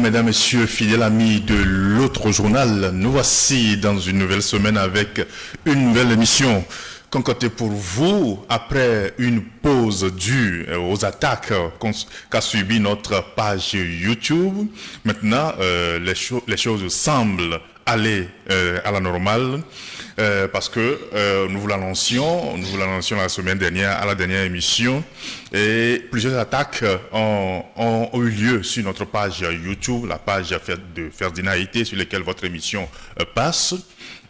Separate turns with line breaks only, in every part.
Mesdames, Messieurs, fidèles amis de l'autre journal, nous voici dans une nouvelle semaine avec une nouvelle émission concoctée pour vous après une pause due aux attaques qu'a subi notre page YouTube. Maintenant, les choses semblent aller à la normale parce que nous vous l'annoncions la semaine dernière à la dernière émission et plusieurs attaques ont eu lieu sur notre page YouTube, la page de Ferdinand Haïté sur laquelle votre émission passe.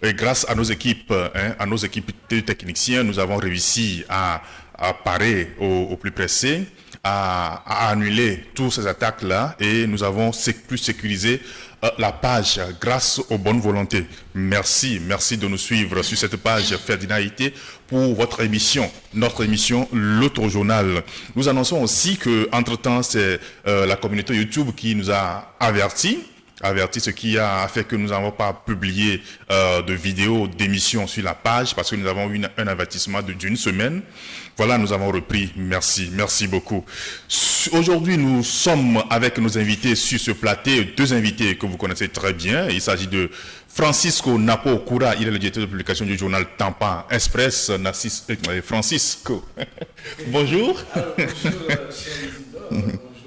Et grâce à nos équipes, techniciens, nous avons réussi à parer au plus pressé, à annuler toutes ces attaques-là et nous avons pu sécuriser la page grâce aux bonnes volontés. Merci de nous suivre sur cette page Ferdinand Haïté pour votre émission, notre émission L'autre journal. Nous annonçons aussi que entre-temps, c'est la communauté YouTube qui nous a averti, ce qui a fait que nous n'avons pas publié de vidéos d'émissions sur la page parce que nous avons eu un avertissement d'une semaine. Voilà, nous avons repris. Merci beaucoup. Aujourd'hui, nous sommes avec nos invités sur ce plateau, deux invités que vous connaissez très bien. Il s'agit de Francisco Napo Koura, il est le directeur de publication du journal Tampa Express. Francisco, bonjour.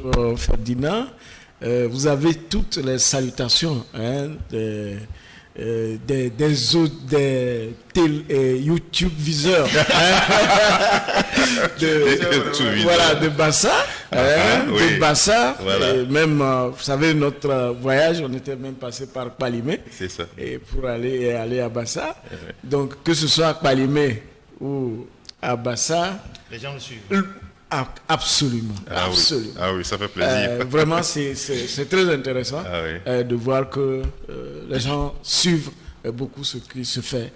Bonjour Ferdinand. Vous avez toutes les salutations des YouTube viseurs de Bassa, de Bassa. Voilà. Et même, vous savez, notre voyage, on était même passé par Kpalimé.
C'est ça.
Et pour aller à Bassa. Donc, que ce soit à Kpalimé ou à Bassa,
les gens le suivent.
Absolument.
Ah oui, ça fait plaisir.
Vraiment, c'est très intéressant de voir que les gens suivent beaucoup ce qui se fait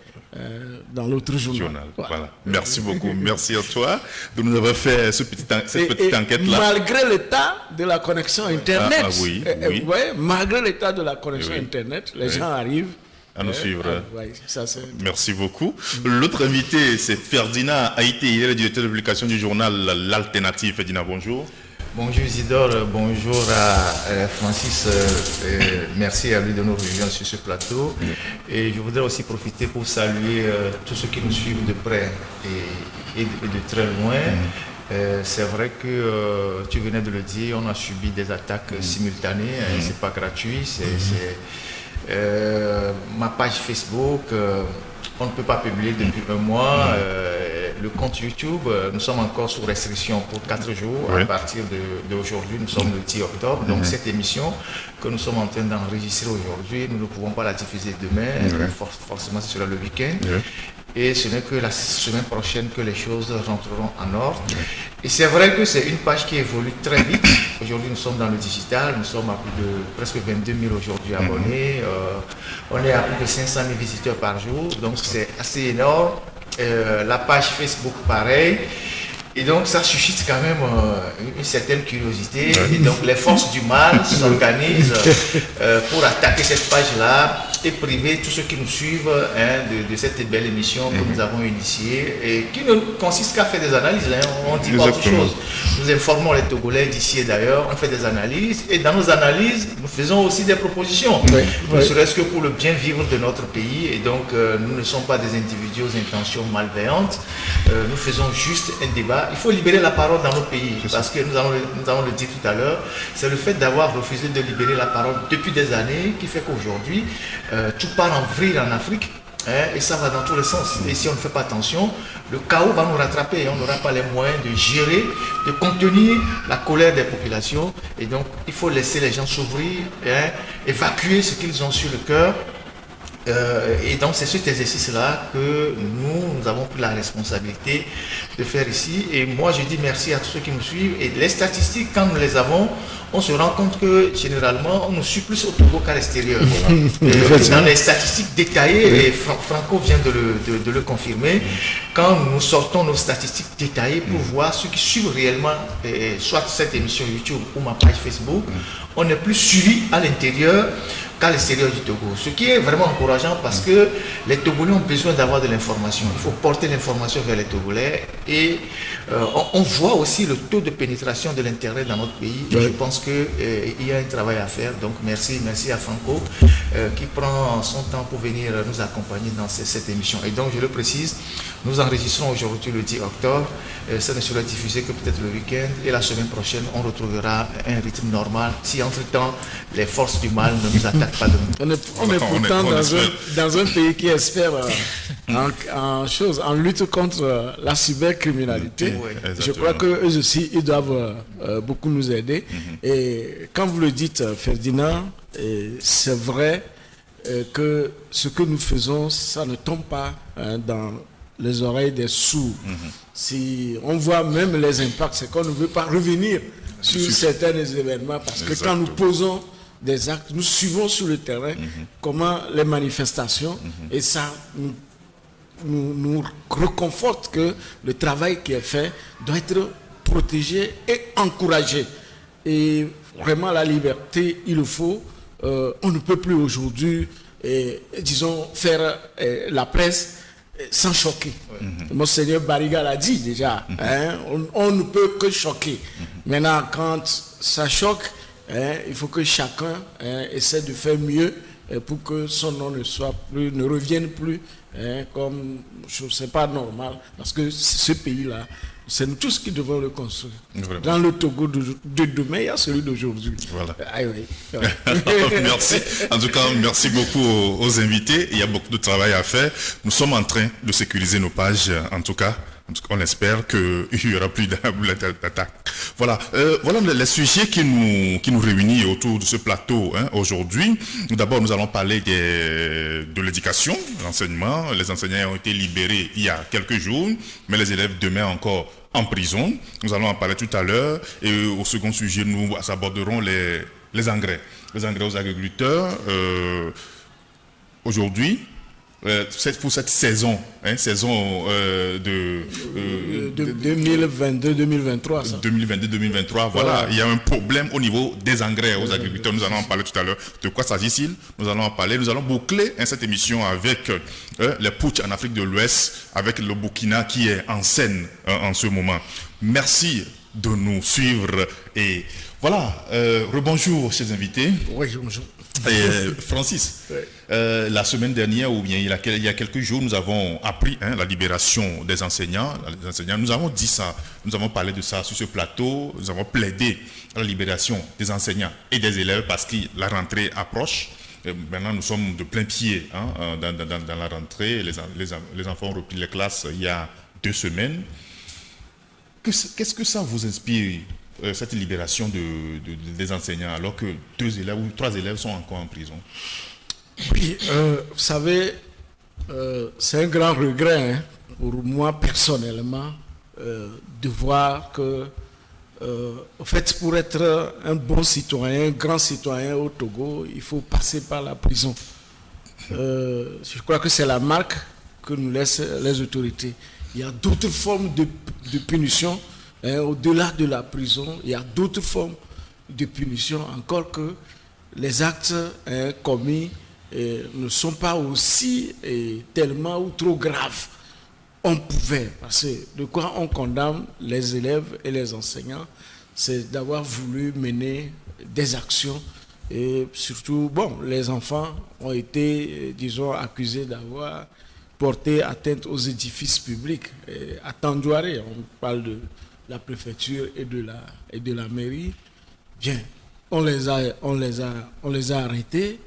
dans l'autre journal.
Voilà. Merci beaucoup. Merci à toi de nous avoir fait cette petite enquête-là.
Malgré l'état de la connexion Internet, malgré l'état de la connexion Internet, les gens arrivent
à nous suivre.
Ça,
merci beaucoup. L'autre invité, c'est Ferdinand Haïté. Il est le directeur de publication du journal L'Alternative. Ferdinand, bonjour.
Bonjour Isidore, bonjour à Francis. Merci à lui de nous rejoindre sur ce plateau. Et je voudrais aussi profiter pour saluer tous ceux qui nous suivent de près et de très loin. C'est vrai que tu venais de le dire, on a subi des attaques simultanées. C'est pas gratuit. Ma page Facebook, on ne peut pas publier depuis un mois. Le compte YouTube, nous sommes encore sous restriction pour 4 jours. À partir d'aujourd'hui, nous sommes le 10 octobre. Donc cette émission que nous sommes en train d'enregistrer aujourd'hui, nous ne pouvons pas la diffuser demain. Forcément, ce sera le week-end. Et ce n'est que la semaine prochaine que les choses rentreront en ordre. Et c'est vrai que c'est une page qui évolue très vite. Aujourd'hui, nous sommes dans le digital. Nous sommes à plus de presque 22 000 aujourd'hui abonnés. On est à plus de 500 000 visiteurs par jour. Donc, c'est assez énorme. La page Facebook, pareil. Et donc, ça suscite quand même une certaine curiosité. Et donc, les forces du mal s'organisent pour attaquer cette page-là et priver tous ceux qui nous suivent de cette belle émission que nous avons initiée et qui ne consiste qu'à faire des analyses. On dit pas autre chose. Nous informons les Togolais d'ici et d'ailleurs, on fait des analyses et dans nos analyses, nous faisons aussi des propositions. Ne serait-ce que pour le bien vivre de notre pays. Et donc, nous ne sommes pas des individus aux intentions malveillantes. Nous faisons juste un débat. Il faut libérer la parole dans nos pays parce que nous allons le dire tout à l'heure, c'est le fait d'avoir refusé de libérer la parole depuis des années qui fait qu'aujourd'hui tout part en vrille en Afrique et ça va dans tous les sens. Et si on ne fait pas attention, le chaos va nous rattraper et on n'aura pas les moyens de gérer, de contenir la colère des populations. Et donc, il faut laisser les gens s'ouvrir, évacuer ce qu'ils ont sur le cœur. Et donc c'est cet exercice-là que nous avons pris la responsabilité de faire ici. Et moi je dis merci à tous ceux qui nous suivent. Et les statistiques, quand nous les avons, on se rend compte que généralement on nous suit plus au Togo qu'à l'extérieur. Dans les statistiques détaillées, et Franco vient de le confirmer, quand nous sortons nos statistiques détaillées pour voir ceux qui suivent réellement, soit cette émission YouTube ou ma page Facebook, on est plus suivi à l'intérieur qu'à l'extérieur du Togo. Ce qui est vraiment encourageant parce que les Togolais ont besoin d'avoir de l'information. Il faut porter l'information vers les Togolais et on voit aussi le taux de pénétration de l'Internet dans notre pays. Ouais. Je pense qu'il y a un travail à faire. Donc merci à Franco qui prend son temps pour venir nous accompagner dans cette émission. Et donc je le précise, nous enregistrons aujourd'hui le 10 octobre. Ça ne sera diffusé que peut-être le week-end. Et la semaine prochaine, on retrouvera un rythme normal. Si entre-temps, les forces du mal ne nous attaquent pas de nous.
On est pourtant dans un pays qui espère en lutte contre la cybercriminalité. Oui, je crois qu'eux aussi, ils doivent beaucoup nous aider. Et quand vous le dites, Ferdinand, c'est vrai que ce que nous faisons, ça ne tombe pas dans les oreilles des sourds. Si on voit même les impacts, c'est qu'on ne veut pas revenir sur certains événements parce que quand nous posons des actes, nous suivons sur le terrain comment les manifestations et ça nous reconforte que le travail qui est fait doit être protégé et encouragé. Et vraiment la liberté, il le faut. On ne peut plus aujourd'hui, disons, faire la presse sans choquer. Monseigneur Bariga l'a dit déjà, on ne peut que choquer. Maintenant, quand ça choque, il faut que chacun essaie de faire mieux pour que son nom ne revienne plus comme c'est pas normal. Parce que ce pays-là, c'est nous tous qui devons le construire. Vraiment. Dans le Togo de demain, il y a celui d'aujourd'hui.
Voilà. Merci. En tout cas, merci beaucoup aux invités. Il y a beaucoup de travail à faire. Nous sommes en train de sécuriser nos pages, en tout cas. On espère qu'il n'y aura plus d'attaques. Voilà, voilà les sujets qui nous réunissent autour de ce plateau aujourd'hui. D'abord, nous allons parler de l'éducation, l'enseignement. Les enseignants ont été libérés il y a quelques jours, mais les élèves demeurent encore en prison. Nous allons en parler tout à l'heure. Et au second sujet, nous aborderons les engrais. Les engrais aux agriculteurs. Aujourd'hui, pour cette saison, de
2022-2023.
2022-2023, voilà, il y a un problème au niveau des engrais aux agriculteurs. Nous allons en parler tout à l'heure. De quoi s'agit-il? Nous allons en parler. Nous allons boucler cette émission avec les putsch en Afrique de l'Ouest, avec le Burkina qui est en scène en ce moment. Merci de nous suivre et voilà. Rebonjour, chers invités.
Oui, bonjour.
Francis, la semaine dernière ou bien il y a quelques jours, nous avons appris la libération des enseignants. Nous avons dit ça, nous avons parlé de ça sur ce plateau. Nous avons plaidé à la libération des enseignants et des élèves parce que la rentrée approche. Maintenant, nous sommes de plein pied dans la rentrée. Les enfants ont repris les classes il y a 2 semaines. Qu'est-ce que ça vous inspire, cette libération des enseignants, alors que 2 élèves ou 3 élèves sont encore en prison?
Oui, vous savez, c'est un grand regret pour moi personnellement de voir que, en fait, pour être un bon citoyen, un grand citoyen au Togo, il faut passer par la prison. Je crois que c'est la marque que nous laissent les autorités. Il y a d'autres formes de punition. Au-delà de la prison, il y a d'autres formes de punition, encore que les actes commis ne sont pas aussi tellement ou trop graves. On pouvait, parce que de quoi on condamne les élèves et les enseignants, c'est d'avoir voulu mener des actions. Et surtout, les enfants ont été, disons, accusés d'avoir porté atteinte aux édifices publics. À Tandjouaré, on parle de la préfecture et de la mairie. Bien, on les a arrêtés.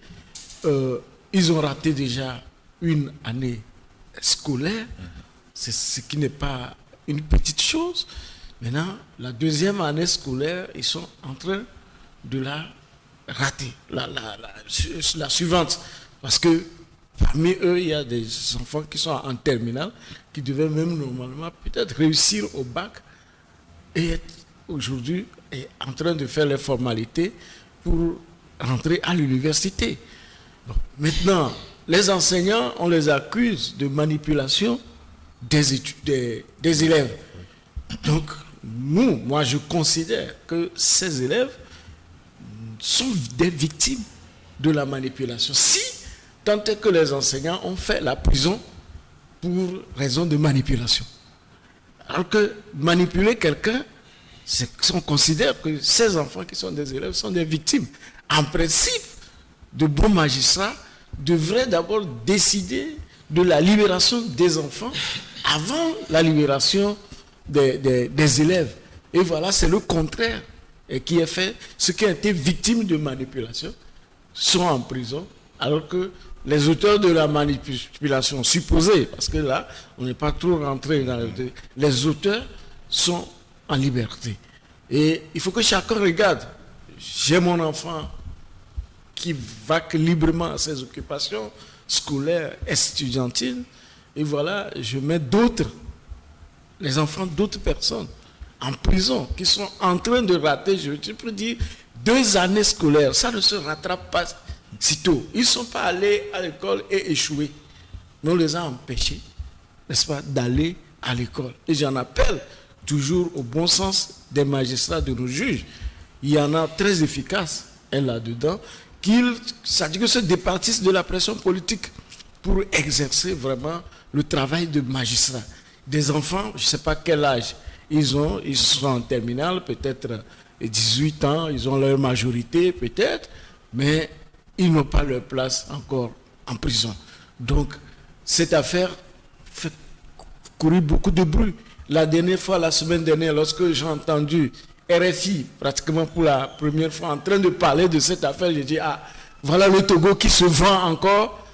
Ils ont raté déjà une année scolaire, c'est ce qui n'est pas une petite chose. Maintenant, la deuxième année scolaire, ils sont en train de la rater, la suivante. Parce que parmi eux, il y a des enfants qui sont en terminale, qui devaient même normalement peut-être réussir au bac et être aujourd'hui en train de faire les formalités pour rentrer à l'université. Bon, maintenant, les enseignants, on les accuse de manipulation des élèves. Donc, moi je considère que ces élèves sont des victimes de la manipulation. Si tant est que les enseignants ont fait la prison pour raison de manipulation. Alors que manipuler quelqu'un, on considère que ces enfants qui sont des élèves sont des victimes. En principe, de bons magistrats devraient d'abord décider de la libération des enfants avant la libération des élèves. Et voilà, c'est le contraire qui est fait. Ceux qui ont été victimes de manipulation sont en prison, alors que les auteurs de la manipulation supposée, parce que là, on n'est pas trop rentré dans les auteurs sont en liberté. Et il faut que chacun regarde. J'ai mon enfant qui vaque librement à ses occupations scolaires, estudiantines, et voilà, je mets d'autres, les enfants d'autres personnes, en prison, qui sont en train de rater, je peux dire, 2 années scolaires. Ça ne se rattrape pas sitôt. Ils ne sont pas allés à l'école et échoués. Mais on les a empêchés, n'est-ce pas, d'aller à l'école. Et j'en appelle toujours au bon sens des magistrats, de nos juges. Il y en a très efficaces, là-dedans, qu'ils se départissent de la pression politique pour exercer vraiment le travail de magistrat. Des enfants, je ne sais pas quel âge ils sont en terminale, peut-être 18 ans, ils ont leur majorité peut-être, mais ils n'ont pas leur place encore en prison. Donc, cette affaire fait courir beaucoup de bruit. La dernière fois, la semaine dernière, lorsque j'ai entendu RFI, pratiquement pour la première fois, en train de parler de cette affaire, j'ai dit, voilà le Togo qui se vend encore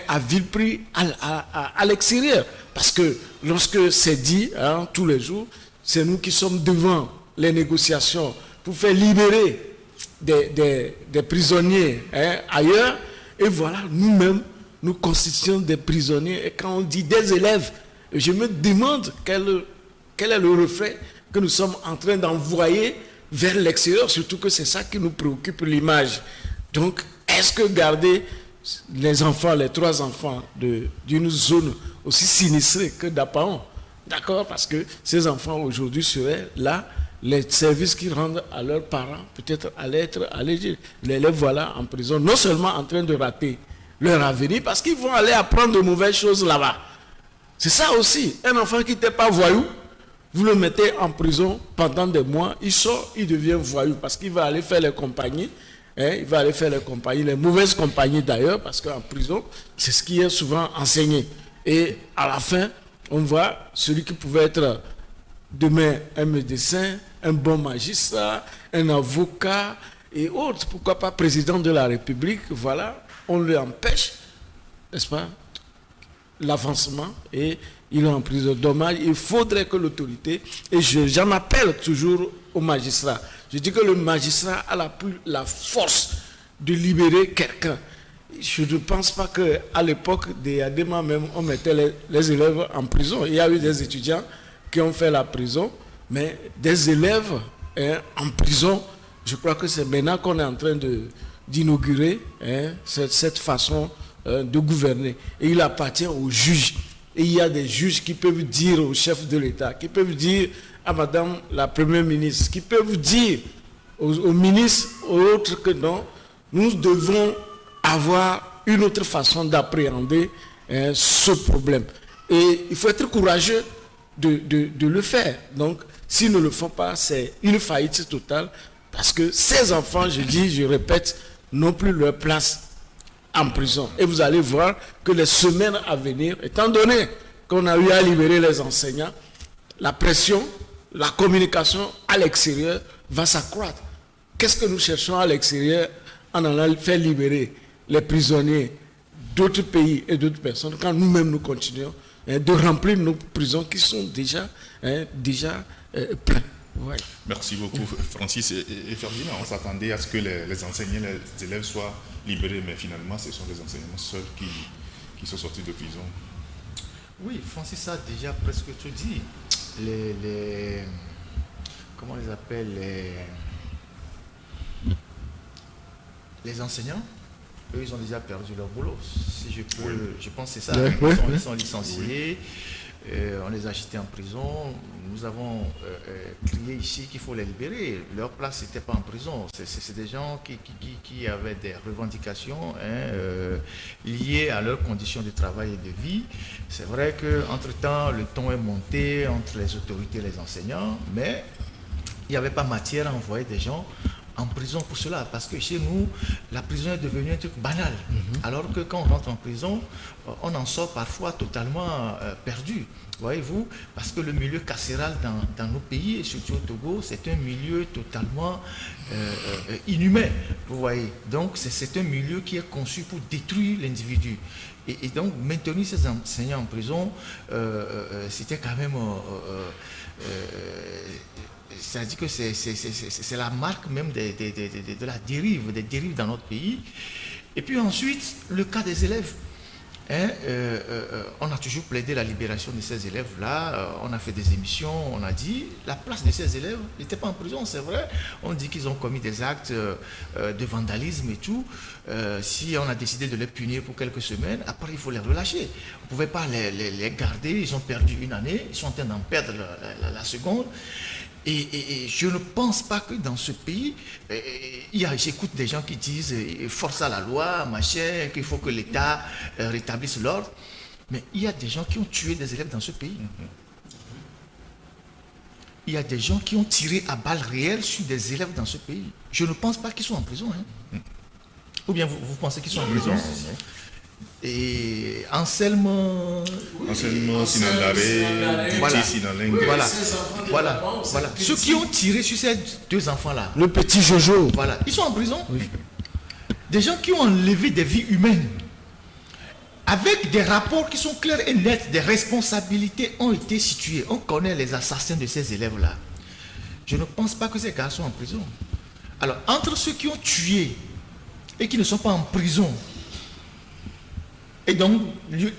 à vil prix à l'extérieur. Parce que lorsque c'est dit, tous les jours, c'est nous qui sommes devant les négociations pour faire libérer des prisonniers ailleurs. Et voilà, nous-mêmes, nous constituons des prisonniers. Et quand on dit des élèves, je me demande quel est le refrain que nous sommes en train d'envoyer vers l'extérieur, surtout que c'est ça qui nous préoccupe, l'image. Donc, est-ce que garder les enfants, les 3 enfants d'une zone aussi sinistrée que d'Apaon, d'accord, parce que ces enfants aujourd'hui seraient là, les services qu'ils rendent à leurs parents peut-être allaient être allégés. Les voilà en prison, non seulement en train de rater leur avenir, parce qu'ils vont aller apprendre de mauvaises choses là-bas. C'est ça aussi, un enfant qui n'était pas voyou, vous le mettez en prison pendant des mois, il sort, il devient voyou, parce qu'il va aller faire les compagnies, il va aller faire les compagnies, les mauvaises compagnies d'ailleurs, parce qu'en prison, c'est ce qui est souvent enseigné. Et à la fin, on voit celui qui pouvait être demain un médecin, un bon magistrat, un avocat et autres, pourquoi pas président de la République, voilà, on lui empêche, n'est-ce pas, l'avancement et il est en prison. Dommage, il faudrait que l'autorité, et j'en appelle toujours au magistrat, je dis que le magistrat a la force de libérer quelqu'un. Je ne pense pas qu'à l'époque des Adema même, on mettait les élèves en prison. Il y a eu des étudiants qui ont fait la prison, mais des élèves en prison, je crois que c'est maintenant qu'on est en train d'inaugurer cette façon de gouverner. Et il appartient aux juges. Et il y a des juges qui peuvent dire au chef de l'État, qui peuvent dire à Madame la Première ministre, qui peuvent dire aux ministres, aux autres que non, nous devons avoir une autre façon d'appréhender ce problème. Et il faut être courageux de le faire. Donc, s'ils ne le font pas, c'est une faillite totale, parce que ces enfants, je répète, n'ont plus leur place en prison. Et vous allez voir que les semaines à venir, étant donné qu'on a eu à libérer les enseignants, la pression, la communication à l'extérieur va s'accroître. Qu'est-ce que nous cherchons à l'extérieur en allant faire libérer les prisonniers d'autres pays et d'autres personnes quand nous-mêmes nous continuons de remplir nos prisons qui sont déjà pleines. Ouais.
Merci beaucoup, Francis. Et Ferdinand, on s'attendait à ce que les enseignants, les élèves soient libérés, mais finalement, ce sont les enseignants seuls qui sont sortis de prison.
Oui, Francis a déjà presque tout dit. Comment on les appelle, les enseignants, eux, ils ont déjà perdu leur boulot. Si je peux, je pense que c'est ça. Ils sont licenciés. On les a jetés en prison. Nous avons crié ici qu'il faut les libérer. Leur place n'était pas en prison. C'est des gens qui avaient des revendications liées à leurs conditions de travail et de vie. C'est vrai qu'entre-temps, le ton est monté entre les autorités et les enseignants, mais il n'y avait pas matière à envoyer des gens en prison pour cela, parce que chez nous, la prison est devenue un truc banal. Alors que quand on rentre en prison, on en sort parfois totalement perdu. Voyez-vous, parce que le milieu carcéral dans nos pays, et surtout au Togo, c'est un milieu totalement inhumain. Vous voyez, donc c'est un milieu qui est conçu pour détruire l'individu. Et donc maintenir ces enseignants en prison, c'était quand même... c'est-à-dire que c'est la marque même de la dérive, des dérives dans notre pays. Et puis ensuite, le cas des élèves. On a toujours plaidé la libération de ces élèves-là. On a fait des émissions, on a dit la place de ces élèves n'était pas en prison, c'est vrai. On dit qu'ils ont commis des actes de vandalisme et tout. Si on a décidé de les punir pour quelques semaines, après il faut les relâcher. On ne pouvait pas les garder, ils ont perdu une année, ils sont en train d'en perdre la seconde. Et je ne pense pas que dans ce pays, j'écoute des gens qui disent force à la loi, machin, qu'il faut que l'État rétablisse l'ordre. Mais il y a des gens qui ont tué des élèves dans ce pays. Il y a des gens qui ont tiré à balles réelles sur des élèves dans ce pays. Je ne pense pas qu'ils sont en prison. Ou bien vous pensez qu'ils sont en prison? Et Anselme
Sinandare,
voilà. Ceux qui ont tiré sur ces deux enfants-là,
le petit Jojo,
voilà, ils sont en prison. Oui. Des gens qui ont enlevé des vies humaines, avec des rapports qui sont clairs et nets, des responsabilités ont été situées. On connaît les assassins de ces élèves-là. Je ne pense pas que ces gars sont en prison. Alors, entre ceux qui ont tué et qui ne sont pas en prison, et donc,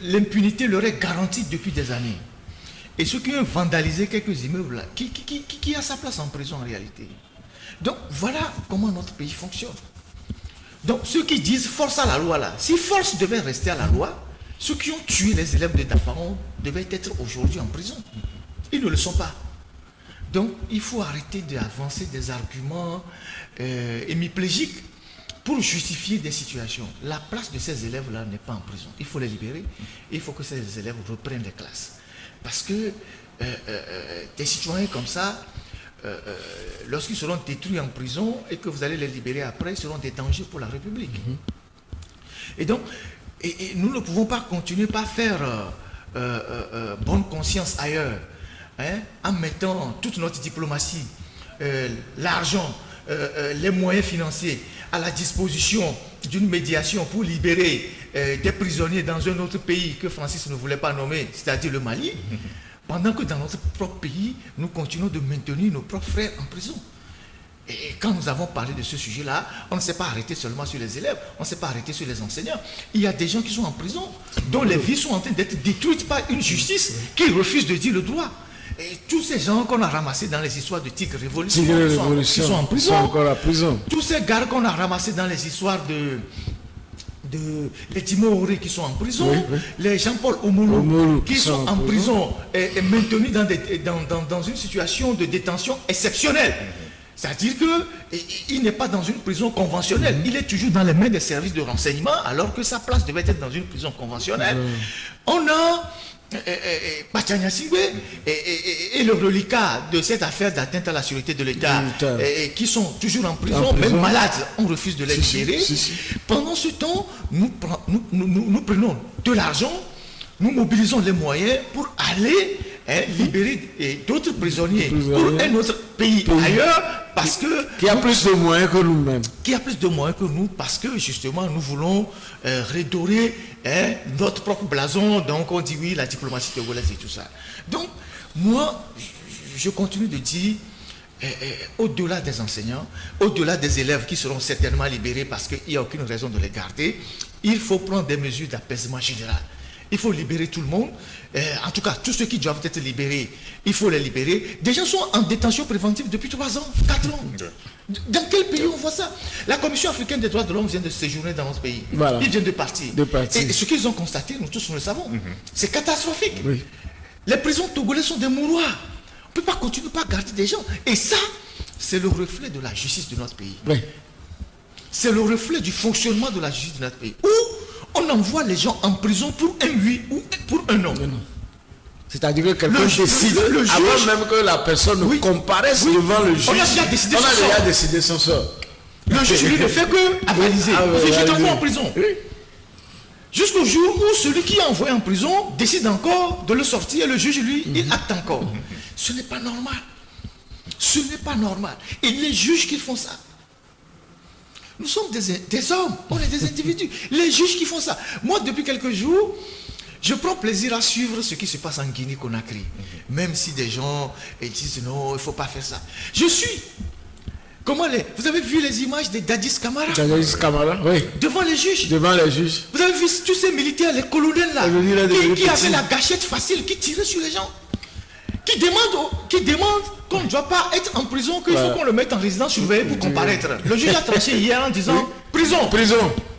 l'impunité leur est garantie depuis des années. Et ceux qui ont vandalisé quelques immeubles, là, qui a sa place en prison en réalité? Donc, voilà comment notre pays fonctionne. Donc, ceux qui disent force à la loi, là, si force devait rester à la loi, ceux qui ont tué les élèves de Daparon devaient être aujourd'hui en prison. Ils ne le sont pas. Donc, il faut arrêter d'avancer des arguments hémiplégiques pour justifier des situations. La place de ces élèves-là n'est pas en prison. Il faut les libérer. Il faut que ces élèves reprennent les classes. Parce que des citoyens comme ça, lorsqu'ils seront détruits en prison et que vous allez les libérer après, ils seront des dangers pour la République. Et donc, nous ne pouvons pas continuer par faire bonne conscience ailleurs, en mettant toute notre diplomatie, l'argent, les moyens financiers à la disposition d'une médiation pour libérer des prisonniers dans un autre pays que Francis ne voulait pas nommer, c'est-à-dire le Mali, pendant que dans notre propre pays, nous continuons de maintenir nos propres frères en prison. Et quand nous avons parlé de ce sujet-là, on ne s'est pas arrêté seulement sur les élèves, on ne s'est pas arrêté sur les enseignants. Il y a des gens qui sont en prison, dont les vies sont en train d'être détruites par une justice qui refuse de dire le droit. Et tous ces gens qu'on a ramassés dans les histoires de Tigre Révolution, qui sont en prison.
Encore à prison.
Tous ces gars qu'on a ramassés dans les histoires les Timo Oré qui sont en prison, les Jean-Paul Omolo qui sont en prison et maintenus dans une situation de détention exceptionnelle. C'est-à-dire qu'il n'est pas dans une prison conventionnelle. Il est toujours dans les mains des services de renseignement alors que sa place devait être dans une prison conventionnelle. On a Pachanya Singwe et le reliquat de cette affaire d'atteinte à la sécurité de l'État qui sont toujours en prison, même malades, on refuse de les libérer. Pendant ce temps, nous prenons de l'argent, nous mobilisons les moyens pour aller libérer d'autres prisonniers pour un autre pays ailleurs, parce que...
Qui a plus de moyens que nous-mêmes.
Qui a plus de moyens que nous, parce que justement, nous voulons redorer notre propre blason. Donc, on dit oui, la diplomatie togolaise et tout ça. Donc, moi, je continue de dire, au-delà des enseignants, au-delà des élèves qui seront certainement libérés parce qu'il n'y a aucune raison de les garder, il faut prendre des mesures d'apaisement général. Il faut libérer tout le monde. En tout cas, tous ceux qui doivent être libérés, il faut les libérer. Des gens sont en détention préventive depuis 3 ans, 4 ans. Dans quel pays on voit ça? La Commission africaine des droits de l'homme vient de séjourner dans notre pays.
Voilà.
Ils viennent de partir. Et ce qu'ils ont constaté, nous tous nous le savons, c'est catastrophique.
Oui.
Les prisons togolaises sont des mouroirs. On ne peut pas continuer à garder des gens. Et ça, c'est le reflet de la justice de notre pays.
Oui.
C'est le reflet du fonctionnement de la justice de notre pays. Où on envoie les gens en prison pour un oui ou pour un non.
C'est-à-dire que quelqu'un décide, avant même que la personne ne comparaisse devant le juge.
On a déjà décidé
son sort.
Le juge, lui, ne fait que avaliser. Je t'envoie en prison.
Oui.
Jusqu'au jour où celui qui est envoyé en prison décide encore de le sortir et le juge, lui, il acte encore. Ce n'est pas normal. Ce n'est pas normal. Et les juges qui font ça, nous sommes des hommes, on est des individus. Les juges qui font ça. Moi, depuis quelques jours, je prends plaisir à suivre ce qui se passe en Guinée-Conakry. Même si des gens disent non, il ne faut pas faire ça. Je suis. Vous avez vu les images de Dadis Camara?
Dadis Camara, oui.
Devant les juges.
Devant les juges.
Vous avez vu tous ces militaires, les colonels là, qui avaient la gâchette facile, qui tiraient sur les gens. Qui demandent qu'on ne doit pas être en prison, qu'il faut qu'on le mette en résidence surveillée pour comparaître. Le juge a tranché hier en disant prison.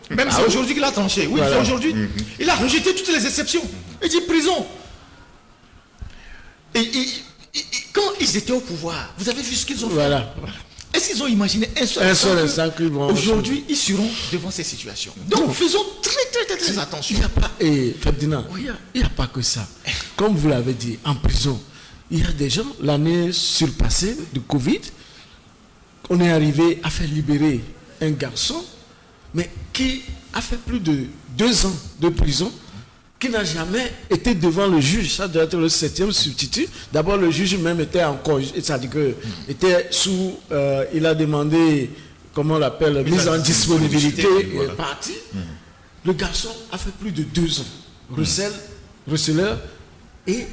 Même c'est aujourd'hui qu'il a tranché. Oui, c'est aujourd'hui. Il a rejeté toutes les exceptions. Il dit prison. Et quand ils étaient au pouvoir, vous avez vu ce qu'ils ont fait. Est-ce qu'ils ont imaginé un seul instant aujourd'hui, ils seront devant ces situations. Donc, faisons très attention.
Il n'y a pas, Ferdinand, il n'y a pas que ça. Comme vous l'avez dit, en prison, il y a des gens, l'année surpassée du Covid, on est arrivé à faire libérer un garçon, mais qui a fait plus de 2 ans de prison, qui n'a jamais été devant le juge. Ça doit être le 7e substitut. D'abord, le juge même était en congé, c'est-à-dire que était sous, il a demandé, comment on l'appelle, mise en disponibilité, il est parti. Le garçon a fait plus de 2 ans, receleur, et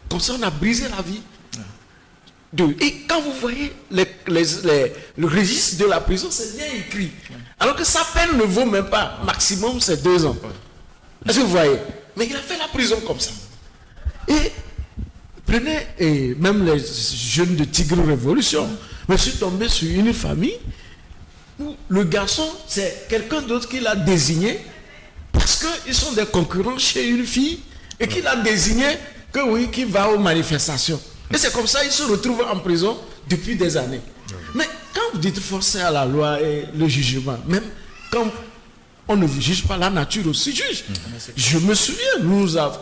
comme ça on a brisé la vie. Et quand vous voyez le registre de la prison, c'est bien écrit. Alors que sa peine ne vaut même pas, maximum c'est 2 ans. Est-ce que vous voyez? Mais il a fait la prison comme ça. Et prenez même les jeunes de Tigre Révolution. Je suis tombé sur une famille où le garçon, c'est quelqu'un d'autre qui l'a désigné parce qu'ils sont des concurrents chez une fille et qu'il a désigné que oui, qui va aux manifestations. Et c'est comme ça qu'ils se retrouvent en prison depuis des années. Mais quand vous dites forcer à la loi et le jugement, même quand on ne juge pas, la nature aussi juge. Je me souviens,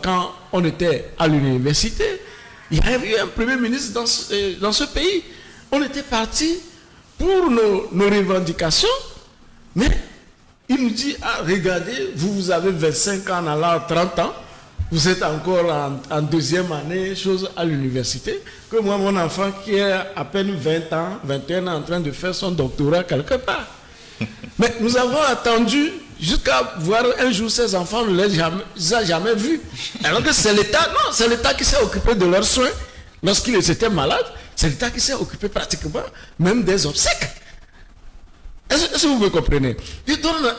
quand on était à l'université, il y avait eu un premier ministre dans ce pays. On était parti pour nos revendications, mais il nous dit, regardez, vous avez 25 ans, en allant 30 ans, vous êtes encore en 2e année, chose à l'université, que moi, mon enfant qui a à peine 20 ans, 21 ans, en train de faire son doctorat quelque part. Mais nous avons attendu jusqu'à voir un jour ces enfants, on ne les a jamais vus. Alors que c'est l'État qui s'est occupé de leurs soins. Lorsqu'ils étaient malades, c'est l'État qui s'est occupé pratiquement même des obsèques. Est-ce que vous me comprenez? Je donne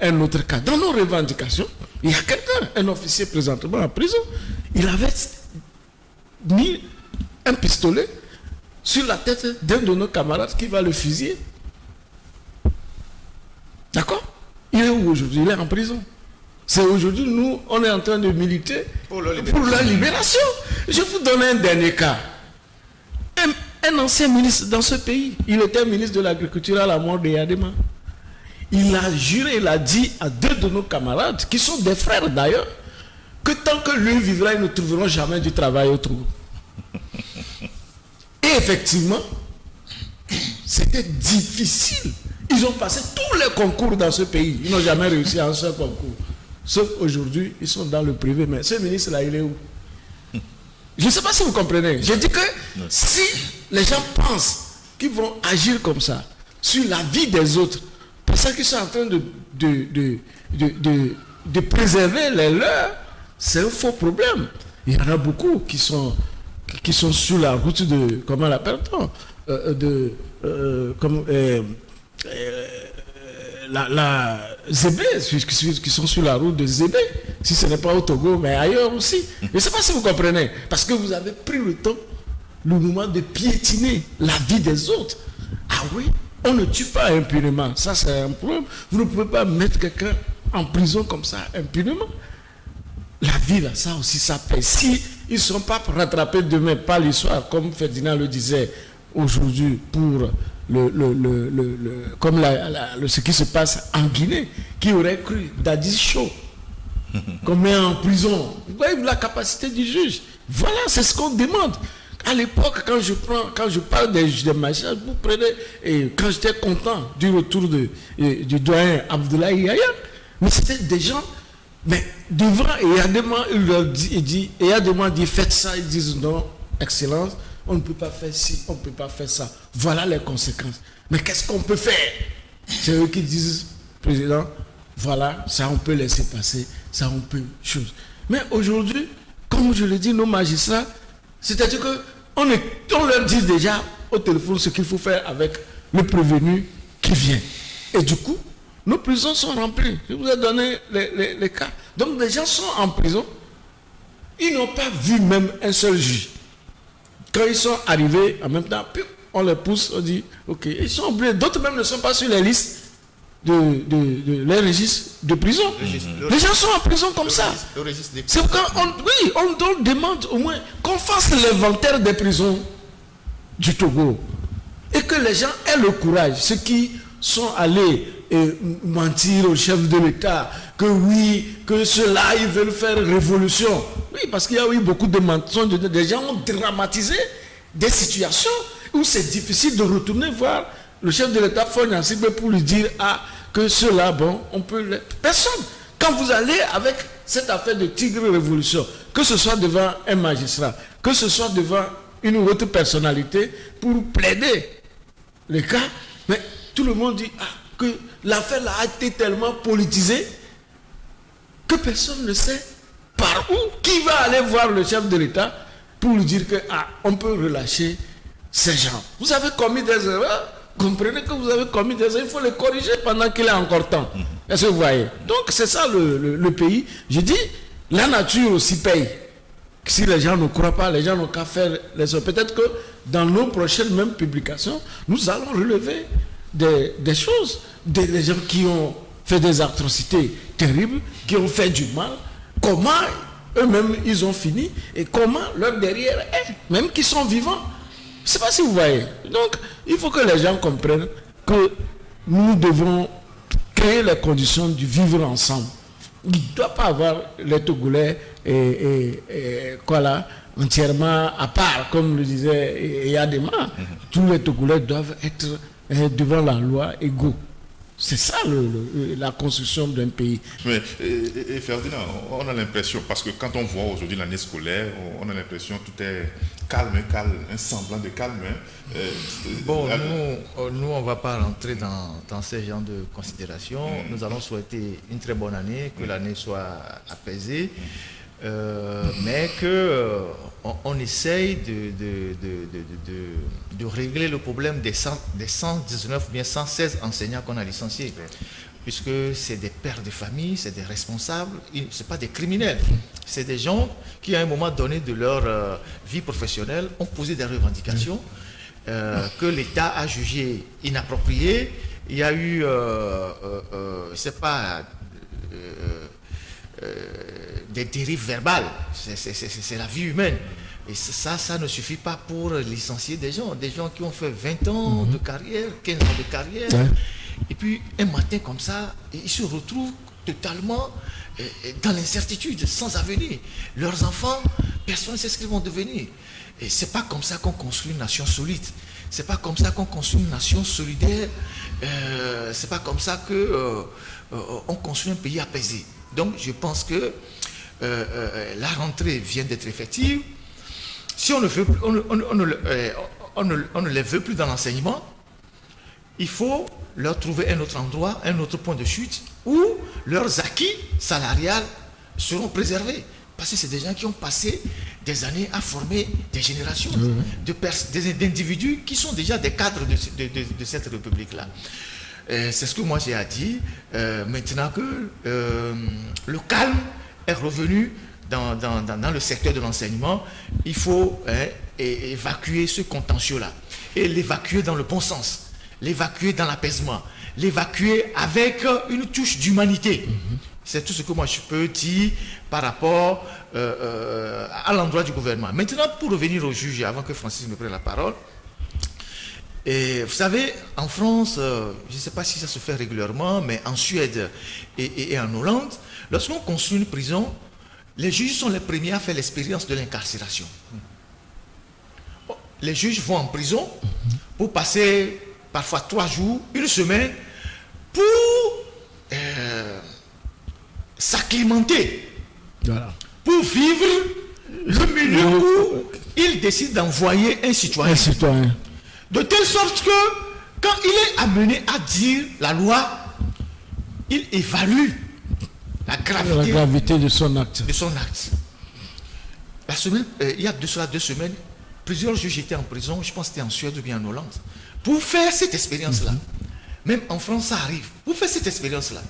un autre cas. Dans nos revendications, il y a quelqu'un, un officier présentement en prison, il avait mis un pistolet sur la tête d'un de nos camarades qui va le fusiller. D'accord? Il est où aujourd'hui? Il est en prison. C'est aujourd'hui, nous, on est en train de militer pour la libération. Je vous donne un dernier cas. Un ancien ministre dans ce pays, il était ministre de l'Agriculture à la mort de Yadema. Il a juré, il a dit à 2 de nos camarades, qui sont des frères d'ailleurs, que tant que lui vivra, ils ne trouveront jamais du travail autour. Et effectivement, c'était difficile. Ils ont passé tous les concours dans ce pays. Ils n'ont jamais réussi à un seul concours. Sauf aujourd'hui, ils sont dans le privé. Mais ce ministre-là, il est où? Je ne sais pas si vous comprenez. Je dis que si les gens pensent qui vont agir comme ça sur la vie des autres, parce qu'ils sont en train de préserver les leurs, c'est un faux problème. Il y en a beaucoup qui sont sur la route de, comment l'appelle-t-on, la Zébé, qui sont sur la route de Zébé, si ce n'est pas au Togo, mais ailleurs aussi. Je ne sais pas si vous comprenez, parce que vous avez pris le temps, le moment de piétiner la vie des autres. Ah oui, on ne tue pas impunément, ça c'est un problème. Vous ne pouvez pas mettre quelqu'un en prison comme ça impunément. La vie là, ça aussi ça paye. Si ils ne sont pas rattrapés demain par l'histoire, comme Ferdinand le disait aujourd'hui pour ce qui se passe en Guinée, qui aurait cru Dadis Chaud qu'on met en prison. Vous voyez la capacité du juge. Voilà, c'est ce qu'on demande. À l'époque, quand je parle des magistrats, vous prenez, et quand j'étais content du retour du doyen Abdoulaye Yaya, mais c'était des gens, mais devant, et il y a des moments, il y a des moments, dit faites ça, ils disent non, excellence, on ne peut pas faire ci, on ne peut pas faire ça. Voilà les conséquences. Mais qu'est-ce qu'on peut faire? C'est eux qui disent, président, voilà, ça on peut laisser passer, ça on peut chose. Mais aujourd'hui, comme je le dis, nos magistrats, c'est-à-dire qu'on leur dit déjà au téléphone ce qu'il faut faire avec le prévenu qui vient. Et du coup, nos prisons sont remplies. Je vous ai donné les cas. Donc les gens sont en prison. Ils n'ont pas vu même un seul juge. Quand ils sont arrivés, en même temps, on les pousse, on dit, ok, ils sont oubliés. D'autres même ne sont pas sur les listes de les registres de prison. Les gens sont en prison comme ça. C'est pourquoi on demande au moins qu'on fasse l'inventaire des prisons du Togo. Et que les gens aient le courage, ceux qui sont allés mentir au chef de l'État, que oui, que ceux-là, ils veulent faire révolution. Oui, parce qu'il y a eu beaucoup de mensonges, des gens ont dramatisé des situations où c'est difficile de retourner voir le chef de l'État Fogne pour lui dire que ceux-là, bon, on peut... Personne. Quand vous allez avec cette affaire de tigre révolution, que ce soit devant un magistrat, que ce soit devant une autre personnalité, pour plaider les cas, mais tout le monde dit que l'affaire a été tellement politisée que personne ne sait par où, qui va aller voir le chef de l'État pour lui dire que on peut relâcher ces gens. Vous avez commis des erreurs, comprenez que vous avez commis des erreurs, il faut les corriger pendant qu'il est encore temps. Est-ce que vous voyez? Donc c'est ça le pays. Je dis, la nature aussi paye. Si les gens ne croient pas, les gens n'ont qu'à faire les choses. Peut-être que dans nos prochaines mêmes publications, nous allons relever des choses, des gens qui ont fait des atrocités terribles, qui ont fait du mal, comment eux-mêmes ils ont fini et comment leur derrière est, même qu'ils sont vivants. Je ne sais pas si vous voyez. Donc, il faut que les gens comprennent que nous devons créer les conditions du vivre ensemble. Il ne doit pas avoir les Togolais entièrement à part, comme le disait Yadema. Tous les Togolais doivent être devant la loi égaux. C'est ça la construction d'un pays.
Mais, et Ferdinand, on a l'impression, parce que quand on voit aujourd'hui l'année scolaire, on a l'impression que tout est calme, un semblant de calme.
Bon, nous, on ne va pas rentrer dans ce genre de considérations. Nous allons souhaiter une très bonne année, que l'année soit apaisée, mais qu'on essaye de régler le problème des 119 ou bien 116 enseignants qu'on a licenciés. Puisque c'est des pères de famille, c'est des responsables, ce ne sont pas des criminels. C'est des gens qui, à un moment donné de leur vie professionnelle, ont posé des revendications que l'État a jugées inappropriées. Il y a eu, des dérives verbales. C'est la vie humaine. Et ça ne suffit pas pour licencier des gens qui ont fait 20 ans de carrière, 15 ans de carrière. Ouais. Et puis, un matin comme ça, ils se retrouvent totalement dans l'incertitude, sans avenir. Leurs enfants, personne ne sait ce qu'ils vont devenir. Et c'est pas comme ça qu'on construit une nation solide. C'est pas comme ça qu'on construit une nation solidaire. C'est pas comme ça qu'on construit un pays apaisé. Donc, je pense que la rentrée vient d'être effective. Si on ne fait, on ne les veut plus dans l'enseignement, il faut leur trouver un autre endroit, un autre point de chute où leurs acquis salariales seront préservés. Parce que c'est des gens qui ont passé des années à former des générations d'individus qui sont déjà des cadres de cette République-là. C'est ce que moi j'ai à dire. Maintenant que le calme est revenu dans le secteur de l'enseignement, il faut évacuer ce contentieux-là et l'évacuer dans le bon sens, l'évacuer dans l'apaisement, l'évacuer avec une touche d'humanité. C'est tout ce que moi je peux dire par rapport à l'endroit du gouvernement. Maintenant, pour revenir au juge, avant que Francis me prenne la parole, et vous savez, en France, je ne sais pas si ça se fait régulièrement, mais en Suède et en Hollande, lorsqu'on construit une prison, les juges sont les premiers à faire l'expérience de l'incarcération. Les juges vont en prison pour passer parfois 3 jours, 1 semaine, pour s'acclimater, voilà, pour vivre le milieu où il décide d'envoyer un citoyen. De telle sorte que quand il est amené à dire la loi, il évalue la gravité de son acte. La semaine, il y a 2 semaines, plusieurs juges étaient en prison, je pense que c'était en Suède ou bien en Hollande, pour faire cette expérience-là. Même en France, ça arrive. Pour faire cette expérience-là,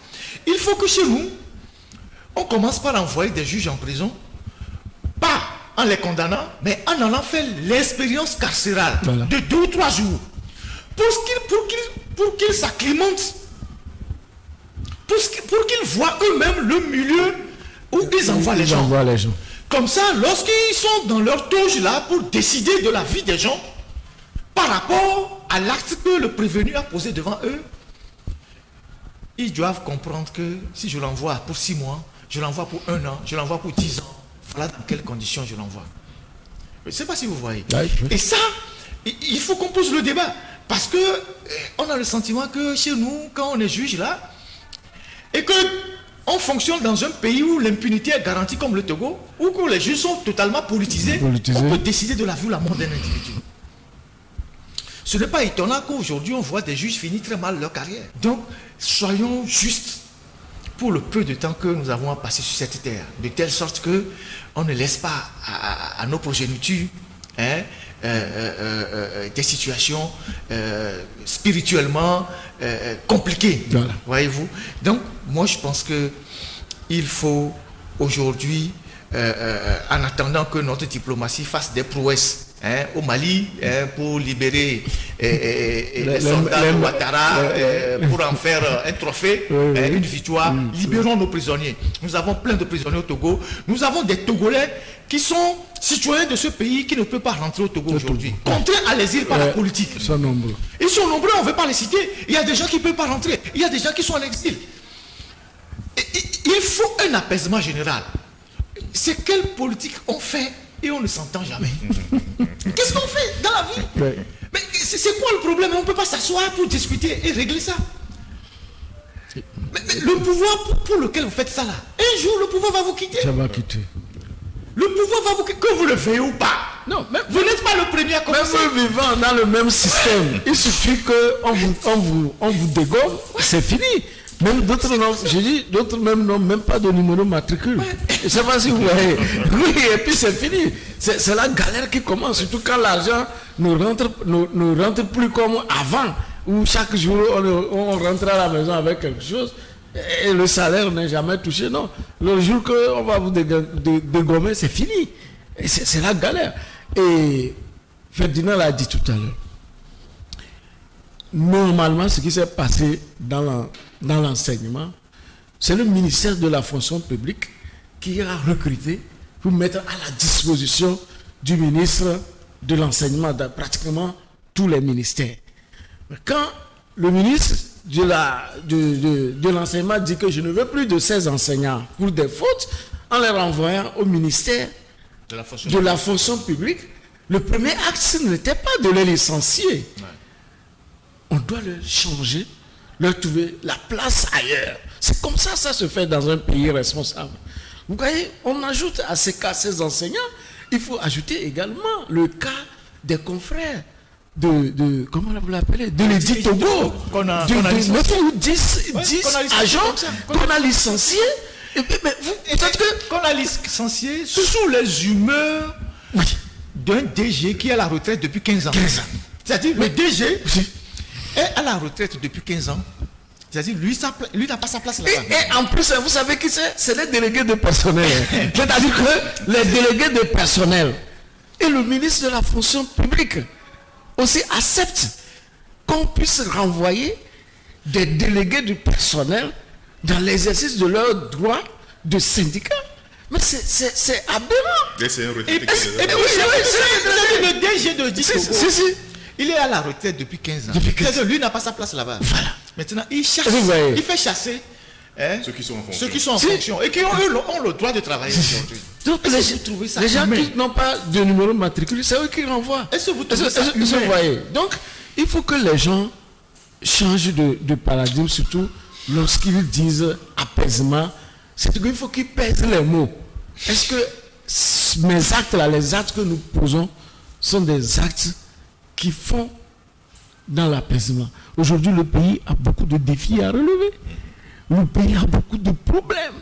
il faut que chez nous, on commence par envoyer des juges en prison, pas en les condamnant, mais en allant faire l'expérience carcérale, voilà, de 2 ou 3 jours, pour qu'ils s'acclimatent, pour qu'ils voient eux-mêmes le milieu où ils envoient les gens. Comme ça, lorsqu'ils sont dans leur touche là pour décider de la vie des gens, par rapport à l'acte que le prévenu a posé devant eux, ils doivent comprendre que si je l'envoie pour 6 mois, je l'envoie pour 1 an, je l'envoie pour 10 ans, voilà dans quelles conditions je l'envoie. Je ne sais pas si vous voyez. Et ça, il faut qu'on pose le débat. Parce que on a le sentiment que chez nous, quand on est juge là, et qu'on fonctionne dans un pays où l'impunité est garantie comme le Togo, où les juges sont totalement politisés, on peut décider de la vie ou la mort d'un individu. Ce n'est pas étonnant qu'aujourd'hui on voit des juges finir très mal leur carrière. Donc, soyons justes pour le peu de temps que nous avons à passer sur cette terre, de telle sorte que on ne laisse pas à nos progénitures des situations spirituellement compliquées. Voilà. Voyez-vous. Donc, moi je pense que il faut aujourd'hui, en attendant que notre diplomatie fasse des prouesses au Mali, pour libérer les soldats de Ouattara, pour en faire un trophée, une victoire, libérons nos prisonniers. Nous avons plein de prisonniers au Togo. Nous avons des Togolais qui sont citoyens de ce pays qui ne peuvent pas rentrer au Togo aujourd'hui, contraints à l'exil par la politique. Ils sont nombreux. Ils sont nombreux, on ne veut pas les citer. Il y a des gens qui ne peuvent pas rentrer. Il y a des gens qui sont en exil. Il faut un apaisement général. C'est quelle politique on fait et on ne s'entend jamais. Qu'est-ce qu'on fait dans la vie? Mais c'est quoi le problème? On ne peut pas s'asseoir pour discuter et régler ça. Mais le pouvoir pour lequel vous faites ça là, un jour le pouvoir va vous quitter. Ça va quitter. Le pouvoir va vous quitter, que vous le veuillez ou pas. Non, mais vous n'êtes pas le premier à commencer. Même vivant dans le même système, il suffit qu'on vous dégomme, c'est fini. Même d'autres noms, j'ai dit, d'autres même noms, même pas de numéro matricule. Je ne sais pas si vous voyez. Oui, et puis c'est fini. C'est la galère qui commence, surtout quand l'argent ne rentre plus comme avant, où chaque jour on rentre à la maison avec quelque chose et le salaire n'est jamais touché. Non, le jour qu'on va vous dégommer, c'est fini. C'est la galère. Et Ferdinand l'a dit tout à l'heure. Normalement, ce qui s'est passé dans l'enseignement, c'est le ministère de la fonction publique qui a recruté pour mettre à la disposition du ministre de l'enseignement dans pratiquement tous les ministères. Mais quand le ministre de l'enseignement dit que je ne veux plus de ces enseignants pour des fautes, en les renvoyant au ministère de la fonction publique, le premier acte, ce n'était pas de les licencier. Ouais. On doit le changer, leur trouver la place ailleurs. C'est comme ça se fait dans un pays responsable. Vous voyez, on ajoute à ces cas, ces enseignants, il faut ajouter également le cas des confrères
comment vous l'appelez, de l'Édit Togo, de 10 agents qu'on a licenciés.
Peut-être qu'on a licencié sous les humeurs d'un DG qui est à la retraite depuis 15 ans. C'est-à-dire le DG est à la retraite depuis 15 ans. C'est-à-dire lui n'a pas sa place là-bas.
Et en plus, vous savez qui c'est? C'est les délégués de personnel. C'est-à-dire que les délégués de personnel et le ministre de la fonction publique aussi acceptent qu'on puisse renvoyer des délégués du personnel dans l'exercice de leurs droits de syndicat. Mais c'est aberrant.
Et c'est un retraité.
Le DG de Ditogo, il est à la retraite depuis 15 ans. C'est-à-dire lui n'a pas sa place là-bas.
Voilà.
Maintenant, il chasse. Il fait chasser ceux qui sont en fonction et qui ont le droit de travailler aujourd'hui.
Donc les gens qui n'ont pas de numéro de matricule, c'est eux qui renvoient.
Est-ce que vous trouvez ça humain?
Donc, il faut que les gens changent de paradigme, surtout lorsqu'ils disent apaisement. C'est qu'il faut qu'ils pèsent les mots. Est-ce que mes actes là, les actes que nous posons, sont des actes qui font dans l'apaisement? Aujourd'hui, le pays a beaucoup de défis à relever. Le pays a beaucoup de problèmes.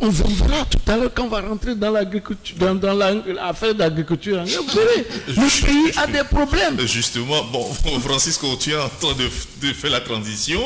On verra tout à l'heure quand on va rentrer dans l'agriculture, dans l'affaire d'agriculture. Vous verrez, le pays a des problèmes.
Justement, bon, Francisco, tu es en train de faire la transition.